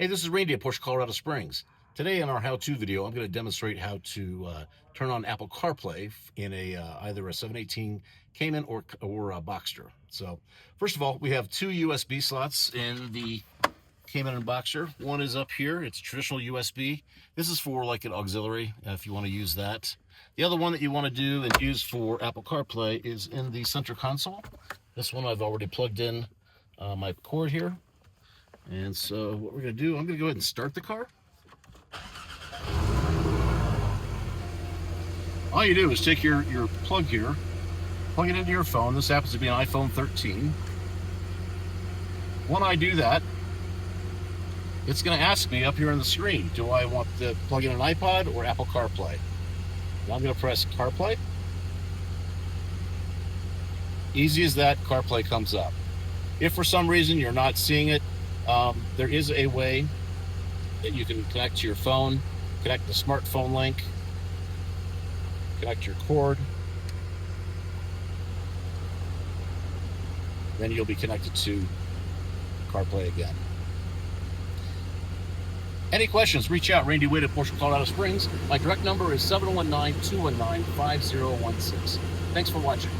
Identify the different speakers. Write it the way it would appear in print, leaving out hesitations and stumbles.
Speaker 1: Hey, this is Randy at Porsche Colorado Springs. Today in our how-to video, I'm going to demonstrate how to turn on Apple CarPlay in either a 718 Cayman or a Boxster. So first of all, we have two USB slots in the Cayman and Boxster. One is up here. It's traditional USB. This is for like an auxiliary if you want to use that. The other one that you want to do and use for Apple CarPlay is in the center console. This one I've already plugged in my cord here. And so what we're going to do, I'm going to go ahead and start the car. All you do is take your plug here, plug it into your phone. This happens to be an iPhone 13. When I do that, it's going to ask me up here on the screen, do I want to plug in an iPod or Apple CarPlay? Now I'm going to press CarPlay. Easy as that, CarPlay comes up. If for some reason you're not seeing it, there is a way that you can connect to your phone, connect the smartphone link, connect your cord, then you'll be connected to CarPlay again. Any questions, reach out. Randy Wade at Porsche Colorado Springs. My direct number is 719-219-5016. Thanks for watching.